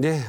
네,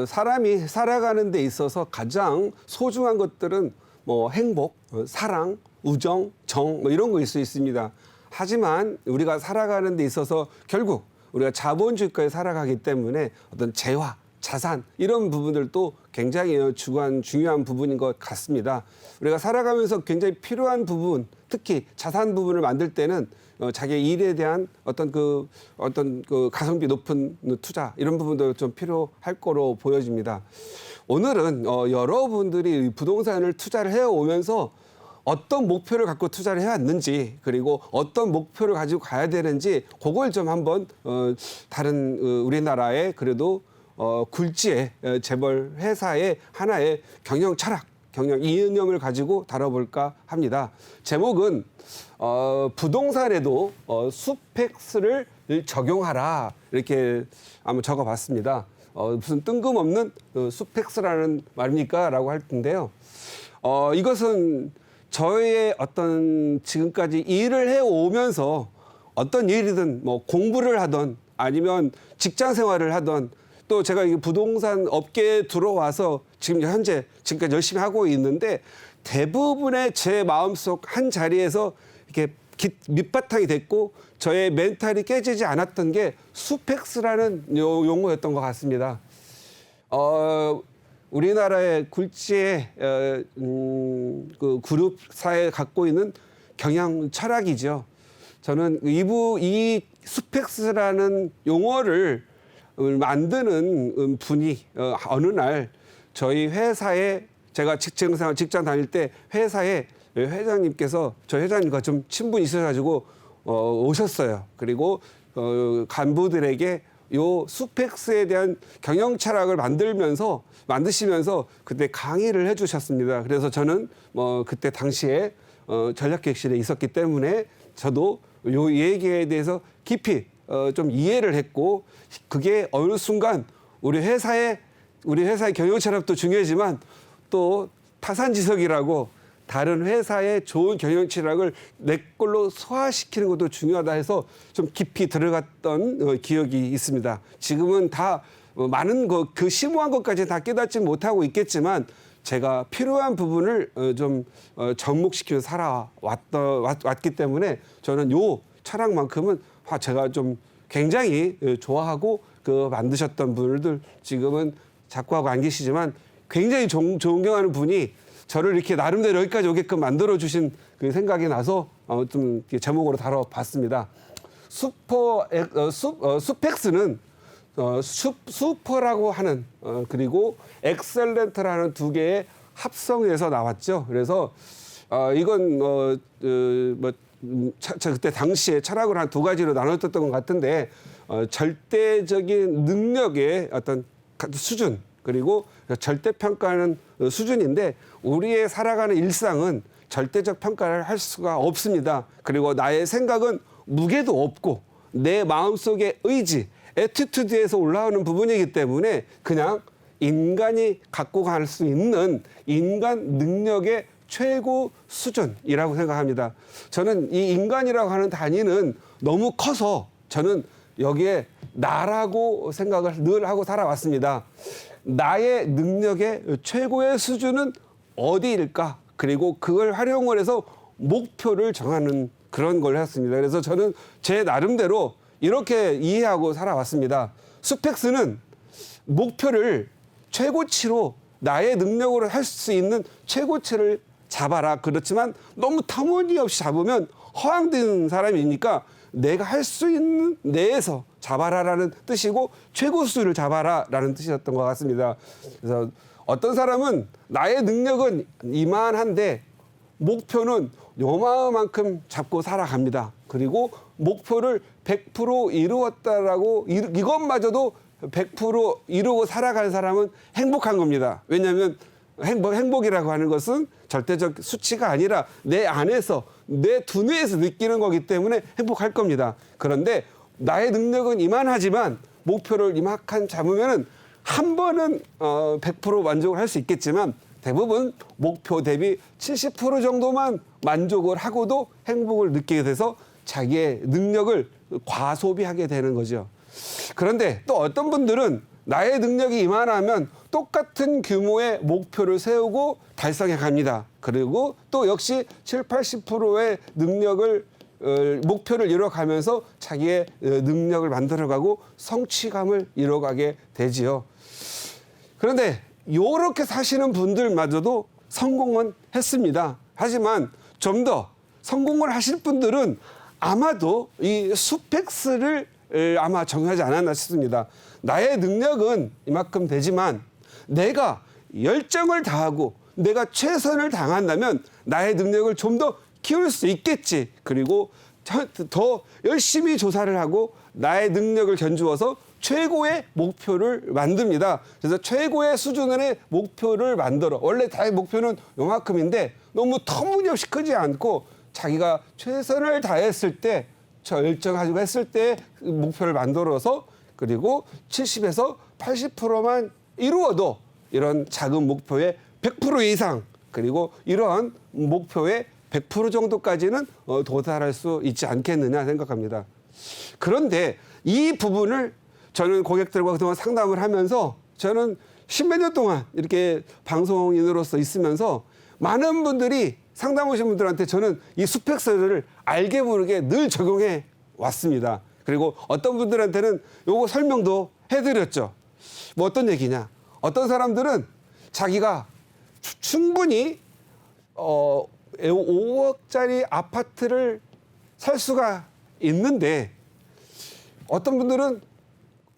사람이 살아가는 데 있어서 가장 소중한 것들은 뭐 행복, 사랑, 우정, 정, 뭐 이런 거일 수 있습니다. 하지만 우리가 살아가는 데 있어서 결국 우리가 자본주의가에 살아가기 때문에 어떤 재화, 자산 이런 부분들도 굉장히 중요한 부분인 것 같습니다. 우리가 살아가면서 굉장히 필요한 부분, 특히 자산 부분을 만들 때는 자기 일에 대한 어떤 그 가성비 높은 투자 이런 부분도 좀 필요할 거로 보여집니다. 오늘은 여러분들이 부동산을 투자를 해오면서 어떤 목표를 갖고 투자를 해왔는지 그리고 어떤 목표를 가지고 가야 되는지 그걸 좀 한번 다른 우리나라의 그래도 굴지의 재벌 회사의 하나의 경영 철학, 경영 이념을 가지고 다뤄볼까 합니다. 제목은 부동산에도 수펙스를 적용하라 이렇게 한번 적어봤습니다. 무슨 뜬금없는 수펙스라는 말입니까? 라고 할 텐데요. 이것은 저의 어떤 지금까지 일을 해오면서 어떤 일이든 뭐 공부를 하던 아니면 직장 생활을 하던 또 제가 이 부동산 업계에 들어와서 지금까지 열심히 하고 있는데 대부분의 제 마음속 한 자리에서 이렇게 밑바탕이 됐고 저의 멘탈이 깨지지 않았던 게 수펙스라는 용어였던 것 같습니다. 우리나라의 굴지의 그 그룹사에 갖고 있는 경영 철학이죠. 저는 이 수펙스라는 용어를 만드는 분이 어느 날 저희 회사에 제가 직장 다닐 때 회사에 회장님께서 저희 회장님과 좀 친분이 있어가지고 오셨어요. 그리고 간부들에게 요 수펙스에 대한 경영 철학을 만드시면서 그때 강의를 해주셨습니다. 그래서 저는 그때 당시에 전략기획실에 있었기 때문에 저도 요 얘기에 대해서 깊이 좀 이해를 했고 그게 어느 순간 우리 회사의 경영 철학도 중요하지만 또 타산지석이라고 다른 회사의 좋은 경영 철학을 내 걸로 소화시키는 것도 중요하다 해서 좀 깊이 들어갔던 기억이 있습니다. 지금은 다 많은 그 심오한 것까지 다 깨닫지 못하고 있겠지만 제가 필요한 부분을 좀 접목시키면서 살아왔기 때문에 저는 요 철학만큼은 제가 좀 굉장히 좋아하고 만드셨던 분들 지금은 작고하고 안 계시지만 굉장히 존경하는 분이 저를 이렇게 나름대로 여기까지 오게끔 만들어주신 그 생각이 나서 좀 제목으로 다뤄봤습니다. 수펙스는 슈퍼라고 하는 그리고 엑셀런트라는 두 개의 합성에서 나왔죠. 그래서 이건 그때 당시에 철학을 한 두 가지로 나눴던 것 같은데 절대적인 능력의 어떤 수준 그리고 절대평가하는 수준인데 우리의 살아가는 일상은 절대적 평가를 할 수가 없습니다. 그리고 나의 생각은 무게도 없고 내 마음속의 의지, 애티튜드에서 올라오는 부분이기 때문에 그냥 인간이 갖고 갈 수 있는 인간 능력의 최고 수준이라고 생각합니다. 저는 이 인간이라고 하는 단위는 너무 커서 저는 여기에 나라고 생각을 늘 하고 살아왔습니다. 나의 능력의 최고의 수준은 어디일까? 그리고 그걸 활용을 해서 목표를 정하는 그런 걸 했습니다. 그래서 저는 제 나름대로 이렇게 이해하고 살아왔습니다. 수펙스는 목표를 최고치로 나의 능력으로 할 수 있는 최고치를 잡아라. 그렇지만 너무 터무니없이 잡으면 허황된 사람이니까 내가 할 수 있는 내에서 잡아라라는 뜻이고 최고 수준을 잡아라라는 뜻이었던 것 같습니다. 그래서 어떤 사람은 나의 능력은 이만한데 목표는 요만큼 잡고 살아갑니다. 그리고 목표를 100% 이루었다라고 이것마저도 100% 이루고 살아가는 사람은 행복한 겁니다. 왜냐하면 행복이라고 하는 것은 절대적 수치가 아니라 내 안에서 내 두뇌에서 느끼는 거기 때문에 행복할 겁니다. 그런데 나의 능력은 이만하지만 목표를 이만큼 잡으면은 한 번은 100% 만족을 할 수 있겠지만 대부분 목표 대비 70% 정도만 만족을 하고도 행복을 느끼게 돼서 자기의 능력을 과소비하게 되는 거죠. 그런데 또 어떤 분들은 나의 능력이 이만하면 똑같은 규모의 목표를 세우고 달성해 갑니다. 그리고 또 역시 7, 80%의 능력을 목표를 이뤄가면서 자기의 능력을 만들어가고 성취감을 이뤄가게 되지요. 그런데 이렇게 사시는 분들마저도 성공은 했습니다. 하지만 좀 더 성공을 하실 분들은 아마도 이 수펙스를 아마 정하지 않았나 싶습니다. 나의 능력은 이만큼 되지만 내가 열정을 다하고 내가 최선을 다한다면 나의 능력을 좀 더 키울 수 있겠지. 그리고 더 열심히 조사를 하고 나의 능력을 견주어서 최고의 목표를 만듭니다. 그래서 최고의 수준의 목표를 만들어. 원래 다의 목표는 요만큼인데 너무 터무니없이 크지 않고 자기가 최선을 다했을 때, 열정가지고 했을 때 목표를 만들어서 그리고 70에서 80%만 이루어도 이런 작은 목표의 100% 이상 그리고 이러한 목표의 100% 정도까지는 도달할 수 있지 않겠느냐 생각합니다. 그런데 이 부분을 저는 고객들과 그동안 상담을 하면서 저는 십몇 년 동안 이렇게 방송인으로서 있으면서 많은 분들이 상담 오신 분들한테 저는 이 수펙스를 알게 모르게 늘 적용해 왔습니다. 그리고 어떤 분들한테는 요거 설명도 해드렸죠. 뭐 어떤 얘기냐. 어떤 사람들은 자기가 충분히 5억짜리 아파트를 살 수가 있는데 어떤 분들은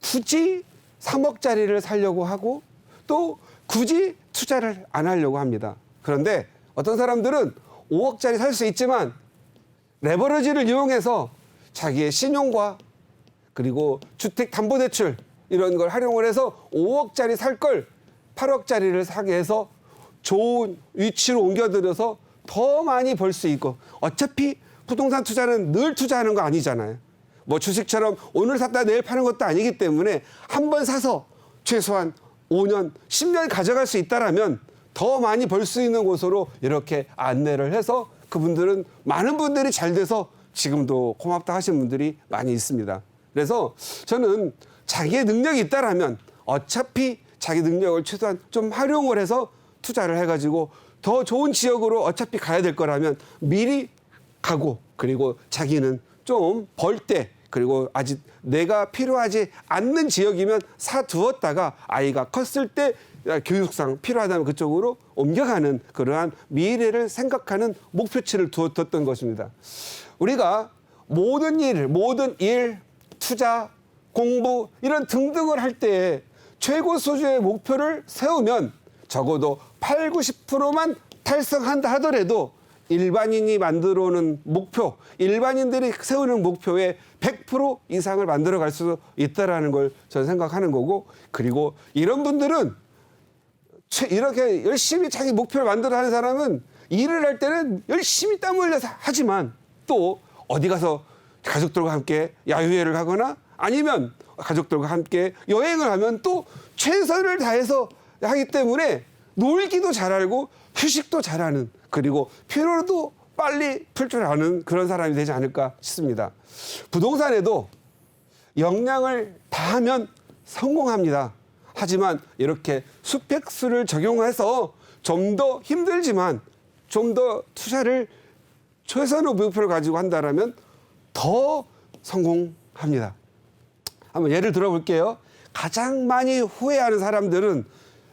굳이 3억짜리를 사려고 하고 또 굳이 투자를 안 하려고 합니다. 그런데 어떤 사람들은 5억짜리 살 수 있지만 레버리지를 이용해서 자기의 신용과 그리고 주택담보대출 이런 걸 활용을 해서 5억짜리 살 걸 8억짜리를 사게 해서 좋은 위치로 옮겨들여서 더 많이 벌 수 있고 어차피 부동산 투자는 늘 투자하는 거 아니잖아요. 뭐 주식처럼 오늘 샀다 내일 파는 것도 아니기 때문에 한 번 사서 최소한 5년, 10년 가져갈 수 있다라면 더 많이 벌 수 있는 곳으로 이렇게 안내를 해서 그분들은 많은 분들이 잘 돼서 지금도 고맙다 하시는 분들이 많이 있습니다. 그래서 저는 자기의 능력이 있다라면 어차피 자기 능력을 최소한 좀 활용을 해서 투자를 해가지고 더 좋은 지역으로 어차피 가야 될 거라면 미리 가고 그리고 자기는 좀 벌 때 그리고 아직 내가 필요하지 않는 지역이면 사두었다가 아이가 컸을 때 교육상 필요하다면 그쪽으로 옮겨가는 그러한 미래를 생각하는 목표치를 두었던 것입니다. 우리가 모든 일, 투자, 공부 이런 등등을 할 때 최고 수준의 목표를 세우면 적어도 8, 90%만 달성한다 하더라도 일반인이 만들어 오는 목표, 일반인들이 세우는 목표의 100% 이상을 만들어갈 수 있다는 걸 저는 생각하는 거고 그리고 이런 분들은 이렇게 열심히 자기 목표를 만들어가는 사람은 일을 할 때는 열심히 땀 흘려서 하지만 또 어디 가서 가족들과 함께 야유회를 가거나 아니면 가족들과 함께 여행을 하면 또 최선을 다해서 하기 때문에 놀기도 잘 알고 휴식도 잘하는 그리고 피로도 빨리 풀 줄 아는 그런 사람이 되지 않을까 싶습니다. 부동산에도 역량을 다하면 성공합니다. 하지만 이렇게 수펙스를 적용해서 좀 더 힘들지만 좀 더 투자를 최선의 목표를 가지고 한다면 더 성공합니다. 한번 예를 들어볼게요. 가장 많이 후회하는 사람들은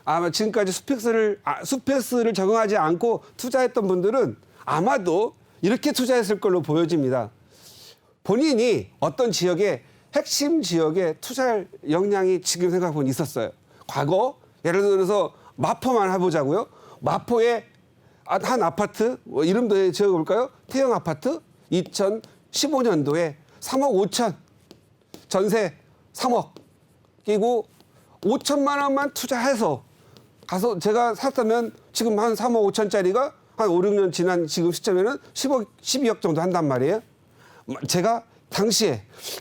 아마 지금까지 수펙스를 적용하지 않고 투자했던 분들은 아마도 이렇게 투자했을 걸로 보여집니다. 본인이 어떤 지역에 핵심 지역에 투자할 역량이 지금 생각해보면 있었어요. 과거 예를 들어서 마포만 해보자고요. 마포에 한 아파트 이름도 지어볼까요? 태형 아파트 2015년도에 3억 5천 전세 3억 끼고 5천만 원만 투자해서 가서 제가 샀다면 지금 한 3억 5천짜리가 한 5, 6년 지난 지금 시점에는 12억 정도 한단 말이에요. 제가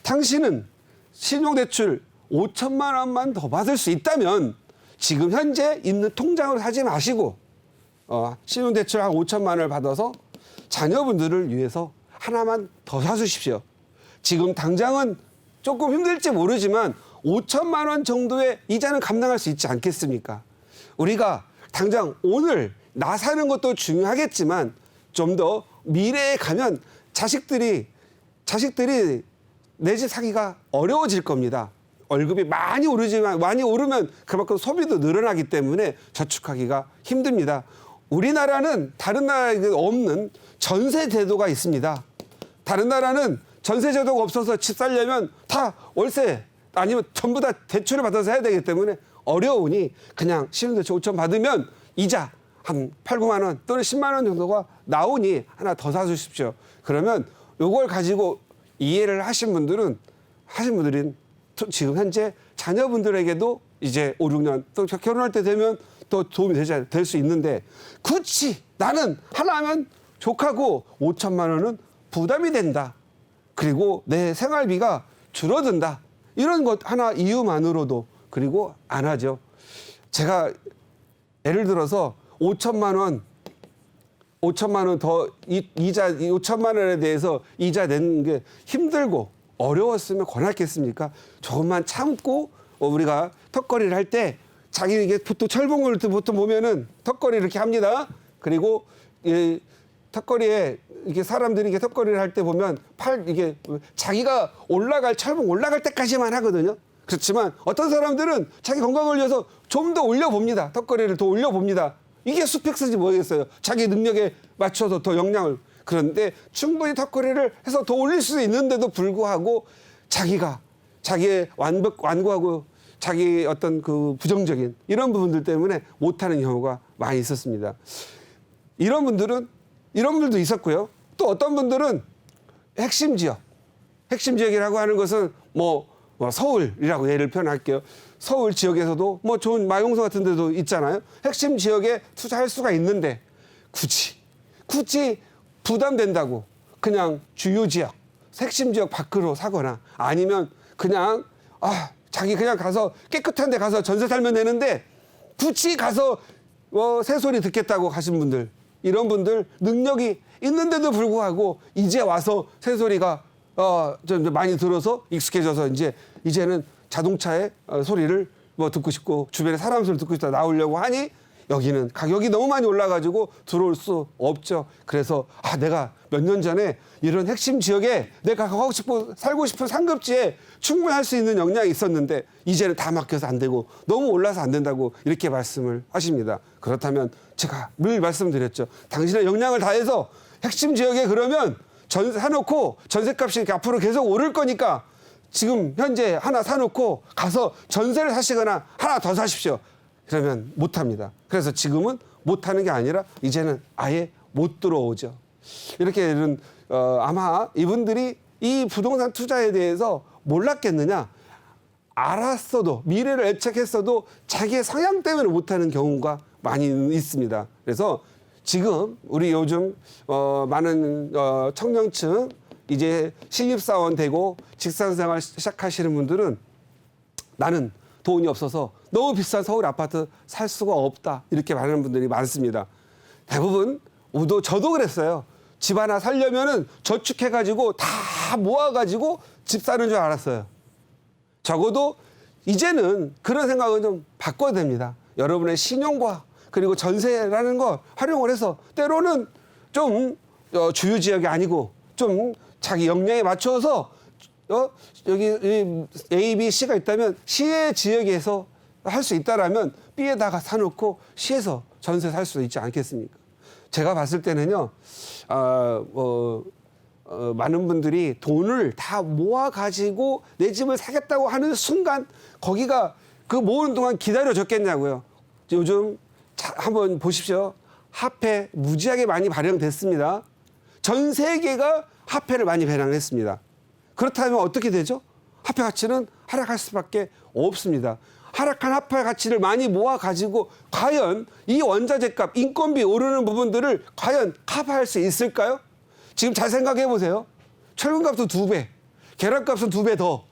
당시는 신용대출 5천만 원만 더 받을 수 있다면 지금 현재 있는 통장으로 사지 마시고 신용대출 한 5천만 원을 받아서 자녀분들을 위해서 하나만 더 사주십시오. 지금 당장은 조금 힘들지 모르지만 5천만 원 정도의 이자는 감당할 수 있지 않겠습니까? 우리가 당장 오늘 나 사는 것도 중요하겠지만 좀 더 미래에 가면 자식들이 내 집 사기가 어려워질 겁니다. 월급이 많이 오르면 그만큼 소비도 늘어나기 때문에 저축하기가 힘듭니다. 우리나라는 다른 나라에 없는 전세 제도가 있습니다. 다른 나라는 전세 제도가 없어서 집 살려면 다 월세 아니면 전부 다 대출을 받아서 해야 되기 때문에 어려우니 그냥 신용대출 5천 받으면 이자 한 8, 9만 원 또는 10만 원 정도가 나오니 하나 더 사주십시오. 그러면 이걸 가지고 이해를 하신 분들은 지금 현재 자녀분들에게도 이제 5, 6년 또 결혼할 때 되면 또 도움이 될 수 있는데 굳이 나는 하나면 족하고 5천만 원은 부담이 된다. 그리고 내 생활비가 줄어든다. 이런 것 하나 이유만으로도 그리고 안 하죠. 제가 예를 들어서 5천만 원 더 이자 5천만 원에 대해서 이자 내는 게 힘들고 어려웠으면 권하겠습니까? 조금만 참고 우리가 턱걸이를 할 때 자기 이게 보통 철봉을 보통 보면은 턱걸이 이렇게 합니다. 그리고 이 턱걸이에 이게 사람들이 이게 턱걸이를 할 때 보면 이게 자기가 철봉 올라갈 때까지만 하거든요. 그렇지만 어떤 사람들은 자기 건강을 위해서 좀 더 올려봅니다. 턱걸이를 더 올려봅니다. 이게 스펙스지 뭐겠어요. 자기 능력에 맞춰서 더 역량을. 그런데 충분히 턱걸이를 해서 더 올릴 수 있는데도 불구하고 자기의 완고하고 자기 어떤 그 부정적인 이런 부분들 때문에 못하는 경우가 많이 있었습니다. 이런 분들도 있었고요. 또 어떤 분들은 핵심 지역이라고 하는 것은 뭐 서울이라고 예를 표현할게요. 서울 지역에서도 뭐 좋은 마용서 같은 데도 있잖아요. 핵심 지역에 투자할 수가 있는데 굳이 부담된다고 그냥 주요 지역, 핵심 지역 밖으로 사거나 아니면 그냥 자기 그냥 가서 깨끗한 데 가서 전세 살면 되는데 굳이 가서 새소리 듣겠다고 가신 분들, 이런 분들 능력이 있는데도 불구하고 이제 와서 새소리가 좀 많이 들어서 익숙해져서 이제는 자동차의 소리를 듣고 싶고 주변에 사람 소리 듣고 싶다 나오려고 하니 여기는 가격이 너무 많이 올라가지고 들어올 수 없죠. 그래서 내가 몇 년 전에 이런 핵심 지역에 내가 살고 싶은 상급지에 충분히 할 수 있는 역량이 있었는데 이제는 다 막혀서 안 되고 너무 올라서 안 된다고 이렇게 말씀을 하십니다. 그렇다면 제가 늘 말씀드렸죠. 당신의 역량을 다해서 핵심 지역에 그러면 전세 사놓고 전세값이 앞으로 계속 오를 거니까 지금 현재 하나 사놓고 가서 전세를 사시거나 하나 더 사십시오. 그러면 못합니다. 그래서 지금은 못하는 게 아니라 이제는 아예 못 들어오죠. 이렇게 아마 이분들이 이 부동산 투자에 대해서 몰랐겠느냐. 알았어도 미래를 예측했어도 자기의 성향 때문에 못하는 경우가 많이 있습니다. 그래서 지금 우리 요즘 많은 청년층 이제 신입사원 되고 직장생활 시작하시는 분들은 나는 돈이 없어서 너무 비싼 서울 아파트 살 수가 없다 이렇게 말하는 분들이 많습니다. 대부분 저도 그랬어요. 집 하나 살려면은 저축해가지고 다 모아가지고 집 사는 줄 알았어요. 적어도 이제는 그런 생각은 좀 바꿔야 됩니다. 여러분의 신용과 그리고 전세라는 걸 활용을 해서 때로는 좀 주요 지역이 아니고 좀 자기 역량에 맞춰서 여기 A, B, C가 있다면 C의 지역에서 할 수 있다라면 B에다가 사놓고 C에서 전세 살 수 있지 않겠습니까? 제가 봤을 때는요, 많은 분들이 돈을 다 모아가지고 내 집을 사겠다고 하는 순간 거기가 그 모으는 동안 기다려줬겠냐고요. 요즘 한번 보십시오. 화폐 무지하게 많이 발행됐습니다. 전 세계가 화폐를 많이 발행했습니다. 그렇다면 어떻게 되죠? 화폐 가치는 하락할 수밖에 없습니다. 하락한 화폐 가치를 많이 모아가지고 과연 이 원자재 값, 인건비 오르는 부분들을 과연 커버할 수 있을까요? 지금 잘 생각해 보세요. 철근값은 2배, 계란값은 2배 더.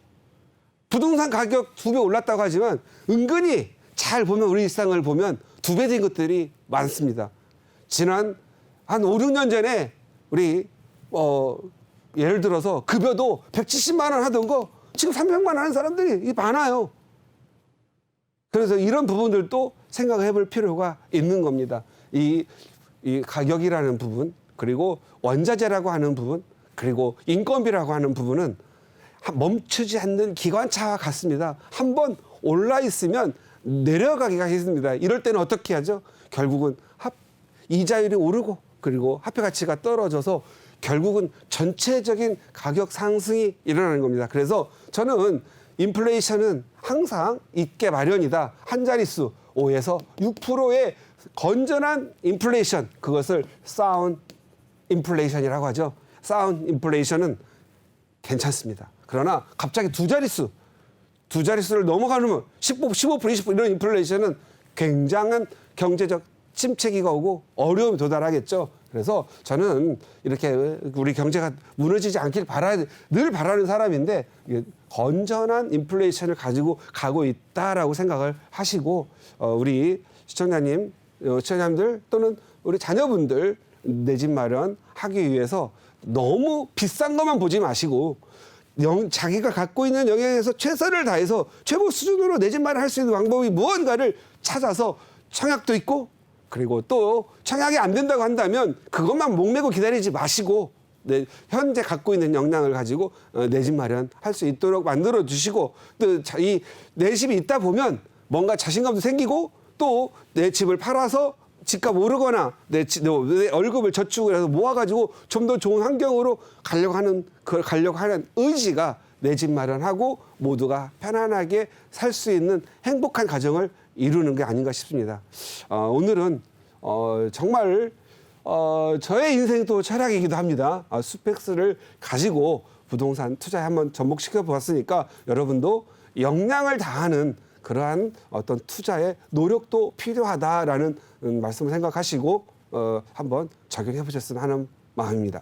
부동산 가격 2배 올랐다고 하지만 은근히 잘 보면 우리 일상을 보면 2배 된 것들이 많습니다. 지난 한 5, 6년 전에 우리 예를 들어서 급여도 170만 원 하던 거 지금 300만 원 하는 사람들이 많아요. 그래서 이런 부분들도 생각해 볼 필요가 있는 겁니다. 이 가격이라는 부분, 그리고 원자재라고 하는 부분, 그리고 인건비라고 하는 부분은 멈추지 않는 기관차와 같습니다. 한번 올라 있으면 내려가기가 힘듭니다. 이럴 때는 어떻게 하죠? 결국은 이자율이 오르고 그리고 화폐 가치가 떨어져서 결국은 전체적인 가격 상승이 일어나는 겁니다. 그래서 저는 인플레이션은 항상 있게 마련이다. 한 자릿수 5에서 6%의 건전한 인플레이션, 그것을 사운드 인플레이션이라고 하죠. 사운드 인플레이션은 괜찮습니다. 그러나 갑자기 두 자릿수를 넘어가면 15%, 20% 이런 인플레이션은 굉장한 경제적 침체기가 오고 어려움이 도달하겠죠. 그래서 저는 이렇게 우리 경제가 무너지지 않길 늘 바라는 사람인데 건전한 인플레이션을 가지고 가고 있다라고 생각을 하시고 우리 시청자님들 또는 우리 자녀분들 내 집 마련하기 위해서 너무 비싼 것만 보지 마시고 자기가 갖고 있는 영역에서 최선을 다해서 최고 수준으로 내 집 마련할 수 있는 방법이 무언가를 찾아서 청약도 있고 그리고 또 청약이 안 된다고 한다면 그것만 목매고 기다리지 마시고 현재 갖고 있는 역량을 가지고 내 집 마련할 수 있도록 만들어 주시고 또 이 내 집이 있다 보면 뭔가 자신감도 생기고 또 내 집을 팔아서 집값 오르거나 내 월급을 저축을 해서 모아가지고 좀 더 좋은 환경으로 가려고 하는 의지가 내 집 마련하고 모두가 편안하게 살 수 있는 행복한 가정을 이루는 게 아닌가 싶습니다. 오늘은 정말 저의 인생도 철학이기도 합니다. 스펙스를 가지고 부동산 투자에 한번 접목시켜 보았으니까 여러분도 역량을 다하는 그러한 어떤 투자의 노력도 필요하다라는 말씀을 생각하시고 한번 적용해 보셨으면 하는 마음입니다.